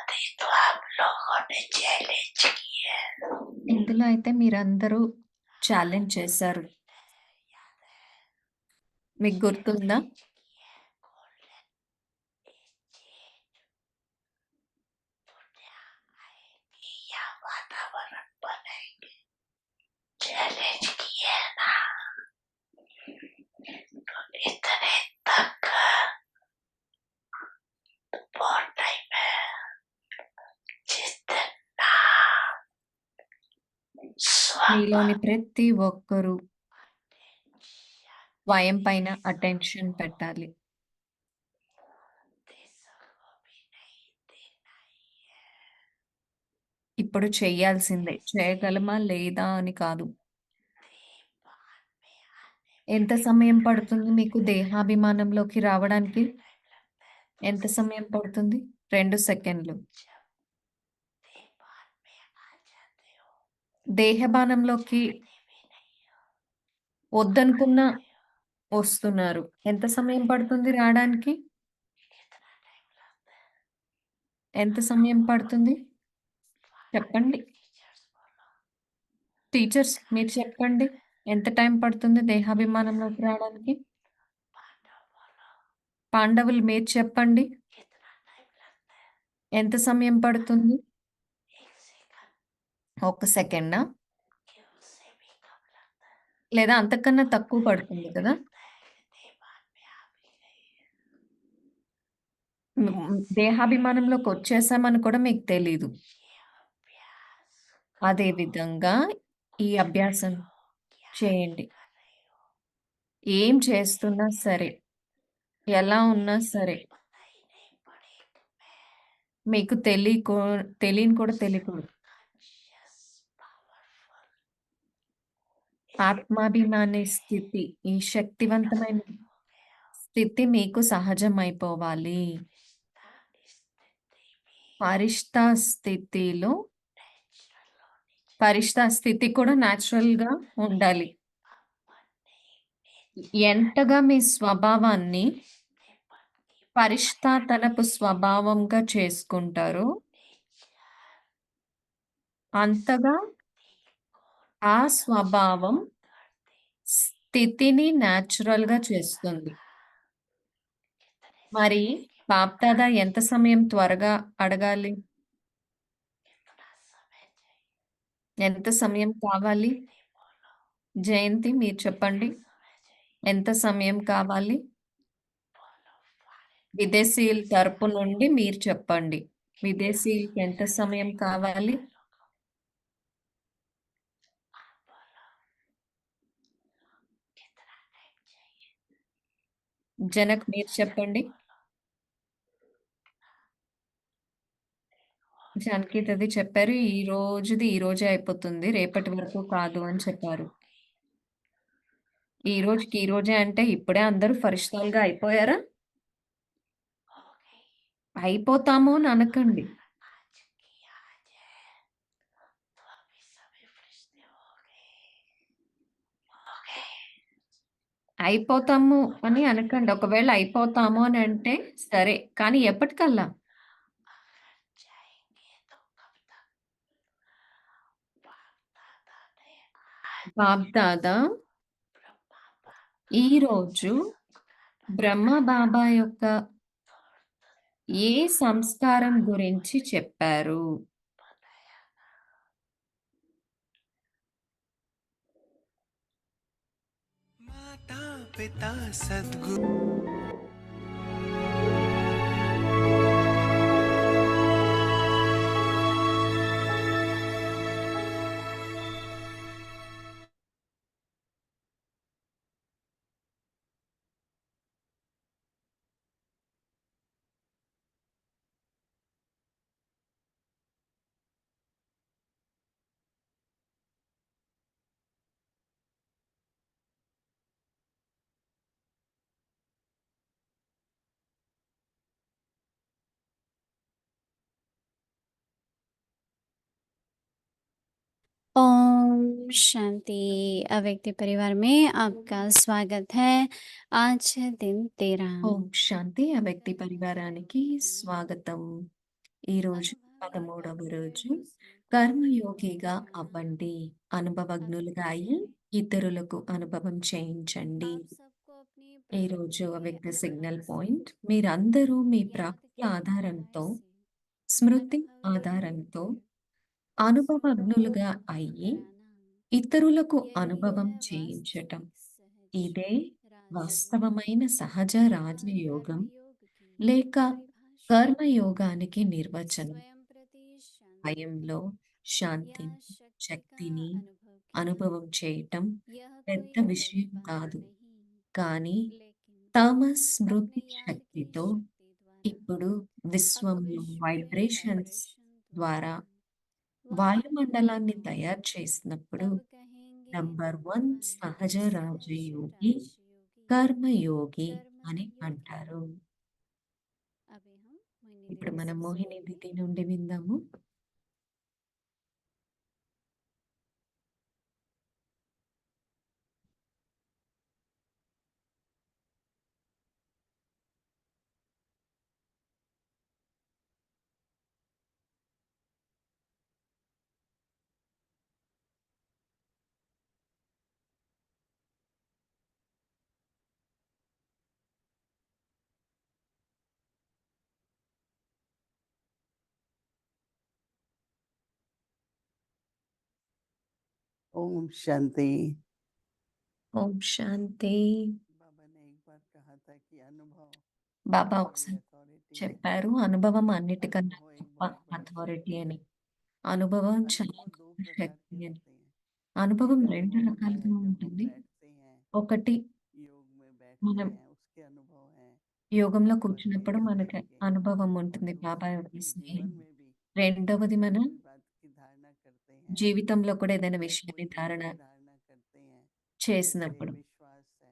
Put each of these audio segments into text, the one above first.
अभी तो आप लोगों ने चैलेंज किए हैं। ఇందులో అయితే మీరందరూ ఛాలెంజ్ చేశారు. మీకు గుర్తుందా? या वातावरण बनाएंगे, चैलेंज किए ना, तो इतने तक बहुत टाइम है जितना మీలోని स्वाभाविक ప్రతి ఒక్కరూ స్వయం పైన అటెన్షన్ పెట్టాలి. भी नहीं देना ही है। ఇప్పుడు చేయాల్సిందే. చేయగలమా లేదా అని కాదు. दीवान में आने ఎంత సమయం పడుతుంది మీకు దేహాభిమానంలోకి రావడానికి? टाइम लगता है तो ఎంత సమయం పడుతుంది? 2 సెకండ్లు. जब दीवान में आ जाते हो దేహబానంలోకి चाहते भी नहीं हो, వద్దనుకున్నా आते हो, వస్తున్నారు. ఎంత సమయం పడుతుంది రాడానికి? कितना टाइम लगता है? ఎంత సమయం పడుతుంది? చెప్పండి. टीचर्स बोलो, టీచర్స్ మీరు చెప్పండి. ఎంత టైం పడుతుంది దేహాభిమానంలోకి రావడానికి? पांडव बोलो, పాండవులు మీరు చెప్పండి. कितना टाइम लगता है? ఎంత సమయం పడుతుంది? 1 सेकंड, ఒక్క సెకండా? कि उससे भी कम लगता है। లేదా అంతకన్నా తక్కువ పడుతుంది కదా! लगता है कि दीवान में आ भी गई है। దేహాభిమానంలోకి వచ్చేసామని కూడా మీకు తెలీదు. ये अभ्यास అదే करो, విధంగా ఈ అభ్యాసం क्या చేయండి. कर रही हो, ఏం చేస్తున్నా సరే, ఎలా ఉన్నా సరే, पता ही नहीं पड़े कि मैं మీకు తెలియని కూడా తెలియకూడదు. कॉन्शियस पावरफुल ఆత్మాభిమాని స్థితి, ఈ శక్తివంతమైన हो गया। స్థితి మీకు సహజమైపోవాలి. स्थिति भी పరిష్ట స్థితిలో नेचुरल होनी चाहिए। పరిష్ట స్థితి కూడా న్యాచురల్‌గా ఉండాలి. ఎంతగా మీ స్వభావాన్ని रिश्तेपन की పరిష్టాతనపు స్వభావంగా చేసుకుంటారో, అంతగా ఆ స్వభావం స్థితిని న్యాచురల్‌గా చేస్తుంది. మరి బాప్దాదా ఎంత సమయం త్వరగా అడగాలి? कितना समय चाहिए? ఎంత సమయం కావాలి? नहीं बोलो, జయంతి మీరు చెప్పండి. समय चाहिए। ఎంత సమయం కావాలి? बोलो फॉरेन విదేశీయుల తరపు నుండి మీరు చెప్పండి. విదేశీయులకి ఎంత సమయం కావాలి? आप बोलो कितना टाइम चाहिए? జనక్ మీరు చెప్పండి. జానకి దది చెప్పారు. ఈ రోజుది ఈ రోజే అయిపోతుంది. రేపటి వరకు కాదు అని చెప్పారు. ఈ రోజుకి ఈ రోజే అంటే ఇప్పుడే అందరూ ఫరిష్తాలుగా అయిపోయారా? हो गई। అయిపోతాము అని అనకండి. आज की आज है तो अभी सभी फरिश्ते हो गए, हो गए। అయిపోతాము అని అనకండి. ఒకవేళ అయిపోతాము అని అంటే సరే. కానీ ఎప్పటికల్లా? अगर जाएंगे तो कब तक? बाप दादा ने आज బాబ్దాదా ब्रह्मा बाबा ఈరోజు संस्कार బ్రహ్మ బాబా యొక్క ఏ సంస్కారం గురించి చెప్పారు? बताया। माता पिता सद्गुरु ओम शांति अव्यक्ति परिवार में आपका स्वागत है। आज है दिन 13। ఓం శాంతి. ఆ వ్యక్తి పరివారానికి స్వాగతం. ఈరోజు अनुभव के 13వ पथ రోజు में उसमें कोई కర్మయోగిగా परिवर्तन लाना। అవ్వండి. अभी అనుభవజ్ఞులుగా అయ్యి कैसे ఇతరులకు అనుభవం చేయించండి. आप सबको अपनी ఈరోజు प्रकृति के వ్యక్తి अनुभव సిగ్నల్ से పాయింట్ మీరందరూ మీ याद ప్రాప్తుల के ఆధారంతో, आधार से స్మృతి अनुभव के ఆధారంతో होकर उससे అనుభవజ్ఞులుగా अनुभव అయ్యి कराना, ఇతరులకు यही అనుభవం है చేయించటం. वास्तविक सहज ఇదే राजयोग। వాస్తవమైన సహజ अर्थात రాజయోగం कर्मयोग की లేక परिभाषा కర్మయోగానికి నిర్వచనం. स्वयं प्रति शांति స్వయంలో या శాంతిని, शक्ति का శక్తిని अनुभव किया। అనుభవం చేయటం यह పెద్ద कोई बड़ी విషయం बात కాదు. नहीं, కానీ लेकिन తామస్ अपने స్మృతి याद की శక్తితో शक्ति द्वारा ఇప్పుడు अब విశ్వంలో विश्व में వైబ్రేషన్స్ वाइब्रेशन ద్వారా द्वारा వాయుమండలాన్ని वायुमंडल తయారు को చేసినప్పుడు तब कहेंगे నంబర్ नंबर 1 वन సహజ सहज రాజయోగి, राजयोगी కర్మయోగి అని कर्मयोगी। అంటారు. अभी हम मोहिनी ఇప్పుడు दीदी మనం से మోహిని सुनेंगे। దీది నుండి విందాము. ओम शांति। ఓం శాంతి. बाबा ने एक बार कहा था कि अनुभव బాబా सबसे बड़ी ఒకసారి अथॉरिटी है। చెప్పారు, అనుభవం అన్నిటికన్నా अनुभव एक గొప్ప बहुत बड़ी అథారిటీ शक्ति అని. है। అనుభవం చాలా अनुभव दो గొప్ప प्रकार శక్తి के అని. होते हैं। అనుభవం एक 2 अनुभव होता రకాలుగా है जब हम ఉంటుంది. बैठते हैं, ఒకటి योग में बैठते మనం हैं, उसके अनुभव हैं। యోగంలో बाबा के కూర్చున్నప్పుడు మనకి स्नेह के, అనుభవం और ఉంటుంది బాబా दूसरा యొక్క कि స్నేహం. जीवन में भी రెండవది अगर మన कोई बात की धारणा करते हैं జీవితంలో కూడా ఏదైనా या విషయాన్ని कोई ధారణ विषय धारणा करते हैं, जैसे చేసినప్పుడు विश्वास है,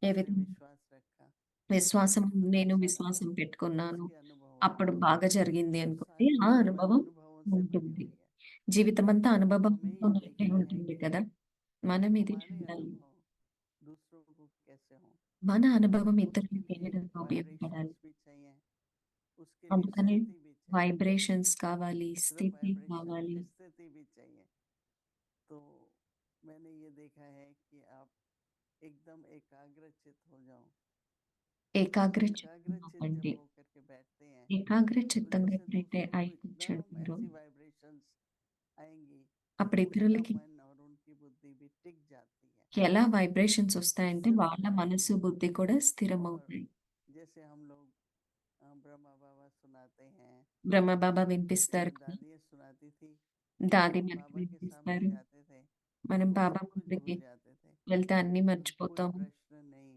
ఏ हमने విధంగా विश्वास रखा, విశ్వాసం, तो कुछ నేను अच्छा విశ్వాసం रहा, పెట్టుకున్నాను, उसके अनुभव అప్పుడు होंगे। బాగా జరిగింది तो అనుకోండి, सारी ఆ जीवन అనుభవం अनुभवों से बनी ఉంటుంది. हुई है। జీవితమంతా तो हमें అనుభవంతో ये నిండి देखना है ఉంటుంది कि కదా. మనం ఇది हमारे చూడాలి. अनुभव दूसरों को कैसे हों। మన అనుభవం उसके ఇతరులకు ఏ लिए విధంగా ఉపయోగపడాలి. वाइब्रेशंस भी चाहिए, उसके लिए అందుకని स्थिति भी चाहिए, వైబ్రేషన్స్ కావాలి, सिर्फ స్థితి वाइब्रेशन కావాలి. स्थिति भी चाहिए। तो मैंने ये देखा है कि आप एकदम एकाग्रचित हो जाओ। ఏకాగ్ర చిత్తం एकाग्रचित जब అవ్వండి. होकर के बैठते हैं ఏకాగ్ర तो చిత్తంగా जैसे ఎప్పుడైతే दूसरों को అయి एकदम కూర్చుంటారో ऐसी वाइब्रेशंस आएंगी, అప్పుడు उनका ఇతరులకి मन और उनकी बुद्धि भी टिक जाती है। ఎలా వైబ్రేషన్స్ వస్తాయంటే स्थिर हो వాళ్ళ जाएगी। మనసు, బుద్ధి కూడా और స్థిరమవుతాయి. जैसे हम लोग ब्रह्मा बाबा सुनाते हैं, బ్రహ్మబాబా जैसे వినిపిస్తారు కదా, दादियाँ सुनाती थी, దాది हम మనకి बाबा के सामने వినిపిస్తారు. जाते थे మనం तो బాబా सब कुछ ముందుకి भूल जाते थे, వెళ్తే అన్నీ कोई మర్చిపోతాము. प्रश्न नहीं,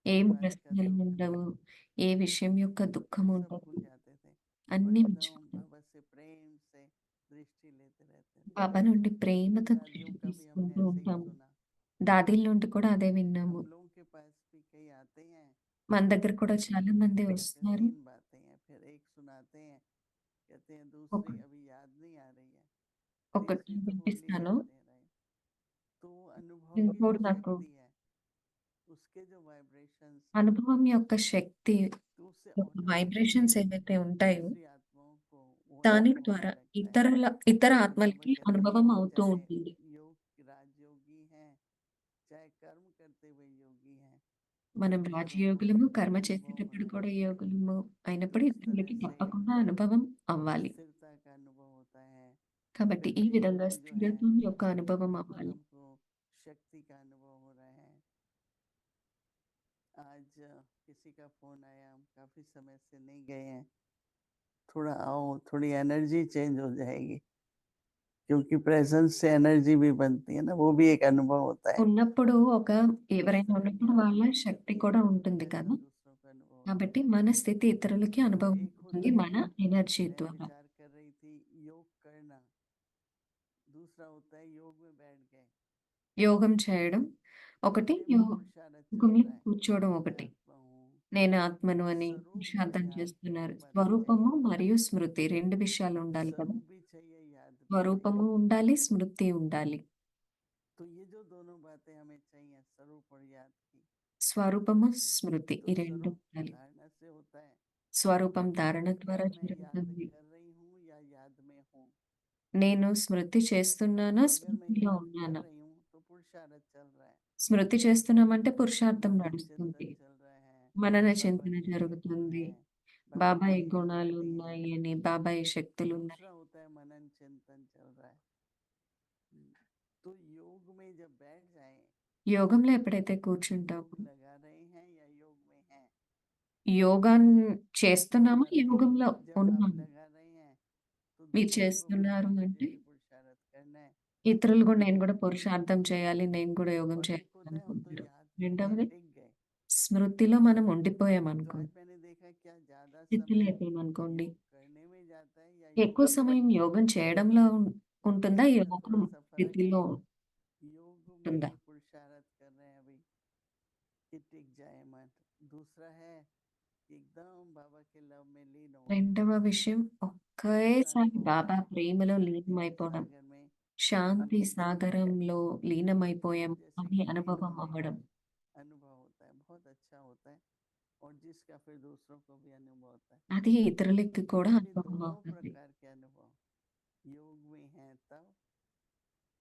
ఏం कोई बात का ప్రశ్నలు दुख ఉండవు. नहीं, ఏ విషయం యొక్క దుఃఖం सब ఉండదు. भूल जाते थे और అన్నీ एकदम మర్చిపోతాం. बाबा से प्रेम से दृष्टि लेते रहते थे। బాబా నుండి ప్రేమతో दादियों దృష్టి का भी हमने తీసుకుంటూ ऐसे ही ఉంటాము. सुना। దాదీల నుండి కూడా అదే విన్నాము. हम लोगों के पास भी कई आते हैं, మన దగ్గర కూడా तो చాలా మంది कहते వస్తున్నారు. 3 बातें हैं, फिर एक सुनाते हैं, कहते हैं ఒక दूसरी अभी याद नहीं आ रही है, ఒకటి तीसरी तो बोल ही వినిపిస్తాను. नहीं दे रहे। तो वो अनुभव की जो ఇంకోటి నాకు शक्ति है, उसके जो वाइब्रेशंस हैं, అనుభవం యొక్క శక్తి तो उससे యొక్క వైబ్రేషన్స్ ऑटोमेटिकली ఏవైతే ఉంటాయో दूसरी आत्माओं को वो దాని अनुभव ద్వారా होने लगता है। ఇతర तो बाबा ఆత్మలకి कहते అనుభవం हैं అవుతూ चाहे ఉంటుంది. योग राजयोगी हैं, चाहे कर्म करते हुए योगी हैं, మనం सभी लोगों को రాజయోగులము, కర్మ अनुभव చేసేటప్పుడు होना కూడా चाहिए। యోగులము तो అయినప్పుడు इस तरह ఇతరులకి से తప్పకుండా అనుభవం అవ్వాలి. स्थिरता का अनुभव होता है। కాబట్టి ఈ व्यक्ति విధంగా योगी जो है స్థిరత్వం యొక్క वो అనుభవం बिल्कुल అవ్వాలి. हमको शक्ति का अनुभव हो रहा है। आज किसी का फोन आया, हम काफी समय से नहीं गए हैं, थोड़ा आओ, थोड़ी एनर्जी चेंज हो जाएगी, क्योंकि प्रेजेंस से एनर्जी भी बनती है ना, वो भी एक अनुभव होता है। ఉన్నప్పుడు तो इस ఎవరైనా तरह की ఉన్నప్పుడు వాళ్ళ हमारी శక్తి स्थिति కూడా है, ఉంటుంది ऐसा కదా. दूसरों का अनुभव होता है। కాబట్టి మన స్థితి ఇతరులకి तो అనుభవం एक होता అవుతుంది है మన कि ఎనర్జీ मैं ద్వారా. विचार कर रही थी योग करना, दूसरा होता है योग में बैठ गए, యోగం చేయడం ఒకటి, अपने में पुरुषार्थ चल యోగంలో रहा है, కూర్చోవడం मैं ఒకటి. आत्मा हूँ, నేను ఆత్మను तो అని स्वरूप और పురుషార్థం याद చేస్తున్నారు. दोनों बातें స్వరూపము चाहिए। మరియు స్మృతి 2 విషయాలు ఉండాలి కదా. स्वरूप भी चाहिए, याद भी चाहिए। స్వరూపము ఉండాలి, స్మృతి ఉండాలి. तो ये जो दोनों बातें हमें चाहिए, स्वरूप और याद की, స్వరూపము, స్మృతి तो ఈ 2 स्वरूप ఉండాలి. धारणा से होता है। స్వరూపం ధారణ जैसे ద్వారా अब मैं याद జరుగుతుంది. कर रही నేను స్మృతి చేస్తున్నానా? तो अगर मैं స్మృతిలో याद कर ఉన్నానా? रही हूँ तो पुरुषार्थ चल रहा है, స్మృతి చేస్తున్నామంటే పురుషార్థం मनन నడుస్తుంది. चिंतन चल रहा है, మనన बाबा చింతన के ये गुण జరుగుతుంది. हैं, बाबा की బాబాయి ये గుణాలు शक्ति है। ఉన్నాయి అని, బాబాయి శక్తులున్నాయి. दूसरा होता है मनन चिंतन चल रहा है। तो योग में जब बैठ जाए, యోగంలో ఎప్పుడైతే योग కూర్చుంటామో, लगा रहे हैं या योग में हैं, యోగాన్ तो చేస్తున్నామా? पुरुषार्थ యోగంలో जब आप ఉన్నాము. लगा रहे हैं तो మీరు दूसरों को भी చేస్తున్నారు मुझे అంటే, भी पुरुषार्थ करना है। ఇతరులు కూడా నేను एक కూడా పురుషార్థం చేయాలి, నేను కూడా యోగం और చేయాలి एक होता है हम तो అనుకుంటారు. याद कर गए, రెండవది टिक गए। స్మృతిలో మనం तो ఉండిపోయామనుకోండి. आज मैंने देखा क्या ज्यादा స్థితిలో समय అయిపోయామనుకోండి. योग करने में जाता है या ఎక్కువ योग में సమయం जाता है। యోగం చేయడంలో ఉంటుందా? इसका యోగం थोड़ा सा फर्क है। స్థితిలో योग में ఉంటుందా? ही पुरुषार्थ कर रहे हैं अभी कि टिक जाए मन। दूसरा है कि एकदम बाबा के लव में लीन हो, రెండవ విషయం ऐसा ఒకేసారి अनुभव బాబా होता है ప్రేమలో शांति के లీనమైపోవడం. सागर में శాంతి अनुभव, సాగరంలో లీనమైపోయాం जैसे అని कि लीन అనుభవం होने का అవ్వడం. अनुभव होता है, बहुत अच्छा होता है और जिसका फिर दूसरों को भी अनुभव होता है। అది ఇతరులకి కూడా अभी అనుభవం दोनों అవుతుంది. प्रकार के अनुभव योग में हैं तब,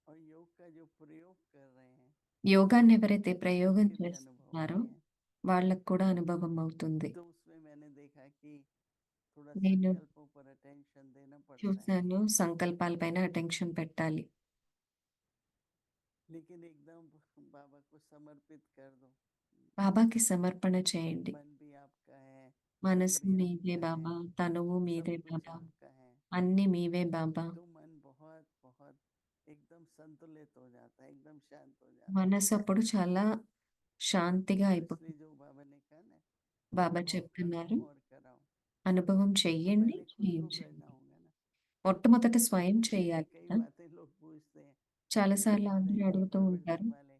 और योग का जो प्रयोग कर रहे हैं యోగాన్ని ఎవరైతే ప్రయోగం उसके भी अनुभव చేస్తున్నారో होते हैं। వాళ్ళకి కూడా అనుభవం అవుతుంది. तो उसमें मैंने देखा कि थोड़ा నేను संकल्पों पर अटेंशन देना पड़ता है, చూసాను, సంకల్పాలపైన అటెన్షన్ పెట్టాలి. लेकिन एकदम बाबा को समर्पित कर दो। బాబాకి సమర్పణ చేయండి. मन भी आपका है, तन మనసు भी మీదే आपका బాబా, है, తనువు सब మీదే कुछ బాబా, आपका है। అన్నీ మీవే బాబా. तो मन बहुत बहुत एकदम संतुलित हो जाता है, एकदम शांत हो जाता है। మనసు అప్పుడు చాలా శాంతిగా तो అయిపోతుంది. इसलिए जो बाबा ने कहा ना, బాబా अनुभव करो చెప్తున్నారు, और कराओ, అనుభవం तो చెయ్యండి, पहले खुद को చేయించండి. करना होगा ना। మొట్టమొదట స్వయం जैसे చేయాలి कई కదా. बातें लोग पूछते हैं, చాలాసార్లు याद है అందరూ कि అడుగుతూ प्रवृत्ति ఉంటారు. वाले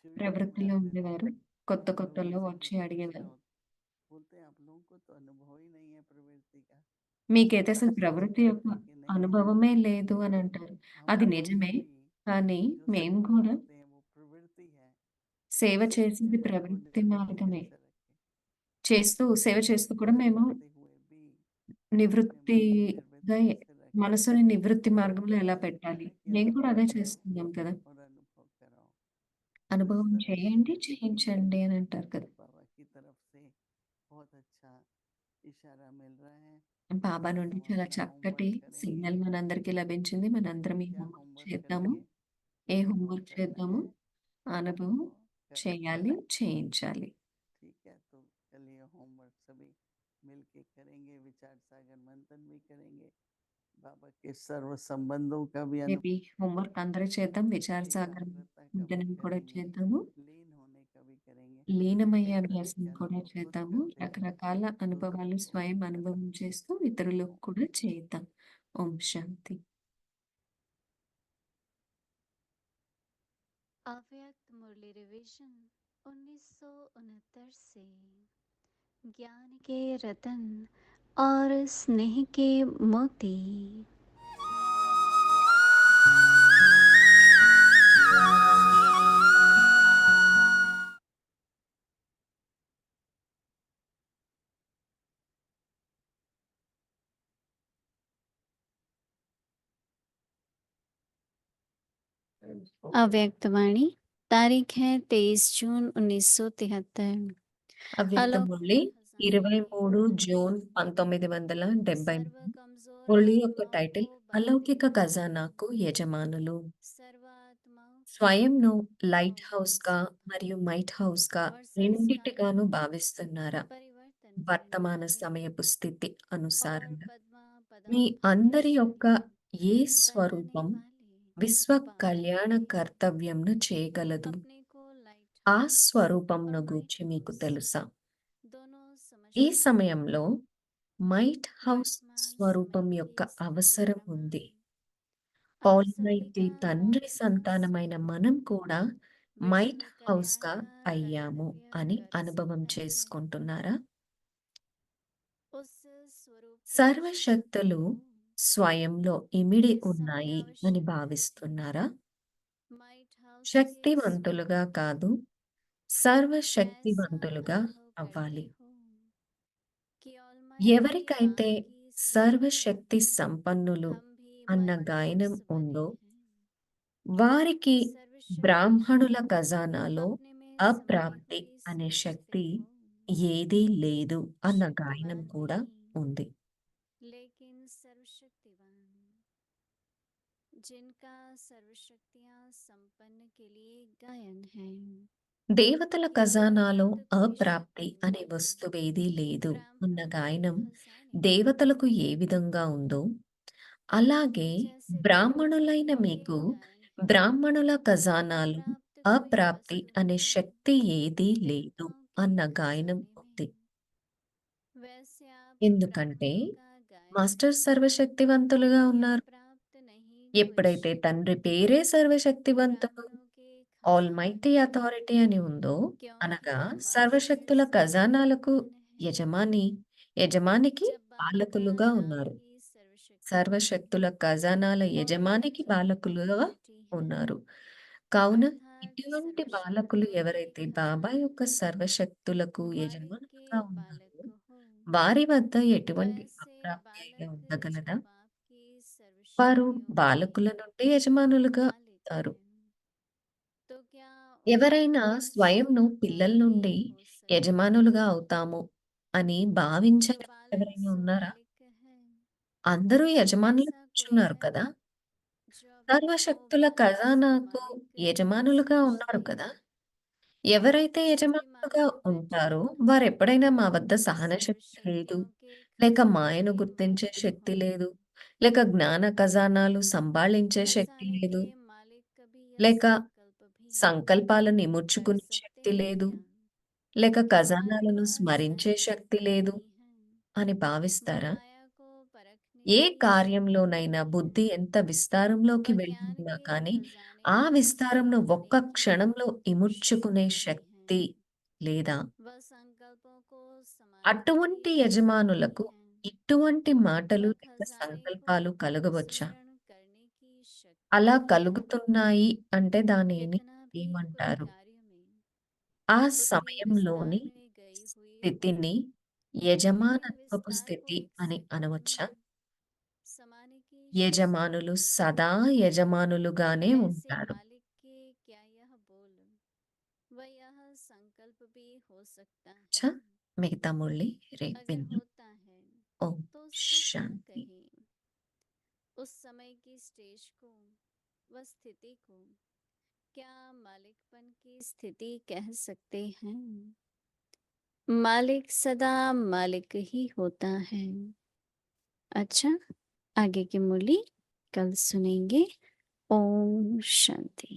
शुरू में ప్రవృత్తిలో आते थे, ఉండేవారు, కొత్త लोग కొత్తలో जैसे వచ్చి कुछ पूछना అడిగేవారు. होता, बोलते हैं आप लोगों को तो अनुभव ही नहीं है प्रवृत्ति का। మీకైతే और అసలు सच ప్రవృత్తి बात యొక్క है कि नहीं है, అనుభవమే లేదు అని అంటారు. అది हम लोग నిజమే. भी కానీ जो మేము सेवा కూడా करते हैं वो प्रवृत्ति है। సేవ इससे చేసేది अपने मन को ప్రవృత్తి निवृत्त మార్గమే. कैसे रखें, చేస్తూ సేవ చేస్తూ కూడా सेवा మేము करते हुए भी अपने मन को నివృత్తిగా निर्वृत्त कैसे रखें, మనసుని నివృత్తి మార్గంలో ఎలా बाबा ने పెట్టాలి? कहा कि మేము కూడా अनुभव అదే करो చేస్తున్నాం కదా. और अनुभव कराओ। तो इस అనుభవం तरह से చేయండి, చేయించండి అని అంటారు కదా. बाबा की तरफ से बहुत अच्छा इशारा मिल रहा है। బాబా अब నుండి हम చాలా अपना చక్కటి होमवर्क करेंगे। సిగ్నల్ మనందరికీ లభించింది. మనందరం ఈ क्या హోంవర్క్ होमवर्क చేద్దాము. करेंगे? ఏ अनुभव హోంవర్క్ करना చేద్దాము? है, అనుభవం अनुभव कराना చేయాలి, है। చేయించాలి. ठीक है, तो कल ये होमवर्क सभी मिलके करेंगे, विचार सागर मंथन भी करेंगे, बाबा के सर्व संबंधों का भी రేపు ఈ హోంవర్క్ అందరూ చేద్దాం. విచార సాగరం एकाग्रता का भी చింతనం కూడా करेंगे, చేద్దాము. लीन होने का भी करेंगे। లీనమయ్యే इस तरह అభ్యాసం के కూడా अनुभव खुद చేద్దాము. करते हुए రకరకాల అనుభవాలు दूसरों को స్వయం भी అనుభవం कराएं। చేస్తూ ఇతరులకు ओम కూడా చేద్దాం. ఓం శాంతి. अव्यक्त मुरली रिवीजन 1969 से ज्ञान के रतन और स्नेह के मोती। अव्यक्तवाणी तारीख है 23 जून 1973। అవ్యక్త మురళి 23 జూన్ 1973. మురళి యొక్క టైటిల్ అలౌకిక ఖజానాకు యజమానులు. స్వయంను లైట్ హౌస్గా మరియు మైట్ హౌస్గా రెండింటిగాను భావిస్తున్నారా? వర్తమాన సమయపు స్థితి అనుసారంగా మీ అందరి యొక్క ఏ స్వరూపం విశ్వ కళ్యాణ కర్తవ్యంను చేయగలదు? ఆ స్వరూపంను గూర్చి మీకు తెలుసా? ఈ సమయంలో మైట్ హౌస్ స్వరూపం యొక్క అవసరం ఉంది. ఆల్మైటీ తండ్రి సంతానమైన మనం కూడా మైట్ హౌస్‌గా అయ్యాము అని అనుభవం చేసుకుంటున్నారా? సర్వశక్తులు స్వయంలో ఇమిడి ఉన్నాయి అని భావిస్తున్నారా? శక్తివంతులుగా కాదు, సర్వశక్తివంతులుగా అవ్వాలి. ఎవరికైతే సర్వశక్తి సంపన్నులు అన్న గాయనం ఉందో వారికి బ్రాహ్మణుల ఖజానాలో అప్రాప్తి అనే శక్తి ఏదీ లేదు అన్న గాయనం కూడా ఉంది. लेकिन सर्वशक्तिवान जिनका सर्वशक्तियां संपन्न के लिए गायन है దేవతల ఖజానాలో अनंत कोटि అప్రాప్తి అనే शक्तिवान వస్తువేదీ లేదు అన్న ब्राह्मणों के గాయనం खजाने में దేవతలకు ఏ విధంగా ఉందో అలాగే जैसे బ్రాహ్మణులైన देवताओं के మీకు गायन है బ్రాహ్మణుల ఖజానాలు अप्राप्त कोई అప్రాప్తి वस्तु అనే नहीं శక్తి ఏదీ లేదు देवताओं के అన్న గాయనం खजाने ఉంది. में वैसे आप ఎందుకంటే ब्राह्मणों का गायन మాస్టర్ సర్వశక్తివంతులుగా करके ఉన్నారు. प्राप्त नहीं कोई ఎప్పుడైతే शक्ति తండ్రి పేరే సర్వశక్తివంతుడు ब्राह्मणों के ఆల్ खजाने మైటీ में అథారిటీ అని ఉందో అనగా क्योंकि సర్వశక్తుల मास्टर ఖజానాలకు सर्वशक्तिवान है యజమాని యజమానికి जब बाप का పాలకులుగా नाम ఉన్నారు. ही सर्वशक्तिवान సర్వశక్తుల ఖజానాల और యజమానికి अथॉरिटी బాలకులుగా है ఉన్నారు. కావున अर्थात ఇటువంటి బాలకులు सर्वशक्तियों के ఎవరైతే బాబా खजाने యొక్క సర్వశక్తులకు मालिक యజమానులుగా के ఉన్నారో बालक हो వారి వద్ద ఎటువంటి वैसे అప్రాప్తి అయినా बालक ఉండగలదా? जो बाप की వారు सर्वशक्तियों బాలకుల के నుండి యజమానులుగా मालिक అవుతారు. हैं तो क्या उनके ఎవరైనా पास స్వయంను పిల్లల कार्य నుండి हो सकता యజమానులుగా है అవుతాము అని जो భావించని बालक ఎవరైనా सो ఉన్నారా? मालिक है అందరూ యజమానులు ऐसा कोई కూర్చున్నారు है కదా! जो अपने को సర్వశక్తుల बालक सो ఖజానాకు मालिक యజమానులుగా ఉన్నారు समझते కదా! हैं ఎవరైతే सभी యజమానులుగా मालिक ఉంటారో बैठे వారెప్పుడైనా మా వద్ద సహనశక్తి లేదు, सर्वशक्तियों के లేక खजाने మాయను के గుర్తించే मालिक శక్తి हों లేదు, లేక జ్ఞాన ఖజానాలు సంభాళించే శక్తి खजाने లేదు, के मालिक कभी यह లేక संकल्प भी సంకల్పాలను कर ఇముడ్చుకునే सकते శక్తి हैं లేదు, क्या లేక कि हमारे ఖజానాలను पास స్మరించే శక్తి सर्वशक्तियां లేదు नहीं हैं అని वो భావిస్తారా? माया को परखने ఏ की కార్యంలోనైనా शक्ति బుద్ధి नहीं ఎంత విస్తారంలోకి है వెళ్ళి ज्ञान ఉన్నా के కానీ, खजाने ఆ को విస్తారంను ఒక్క समझने की క్షణంలో ఇముడ్చుకునే शक्ति भी శక్తి है లేదా? वह संकल्पों को समाने అటువంటి की शक्ति యజమానులకు है ఇటువంటి మాటలు वह లేక खजाने को సంకల్పాలు కలగవచ్చా? स्मरण करने की शक्ति అలా है కలుగుతున్నాయి అంటే దానిని कितना भी कोई ఏమంటారు? कार्य में ఆ बुद्धि సమయంలోని विस्तार में गई हुई हो స్థితిని अपने యజమానత్వపు विस्तार को స్థితి एक అని सेकंड అనవచ్చా? में समाने की शक्ति యజమానులు సదా యజమానులుగానే ऐसे ఉంటారు. मालिक के क्या यह बोल वह यह संकल्प भी हो सकता ఛ! है మిగతా మురళి రేపు अगर విందాం. होता है ఓం तो उसको क्या శాంతి. कहें उस समय की स्टेज को वह स्थिति को क्या मालिकपन की स्थिति कह सकते हैं मालिक सदा मालिक ही होता है अच्छा आगे की मुरली कल सुनेंगे ओम शांति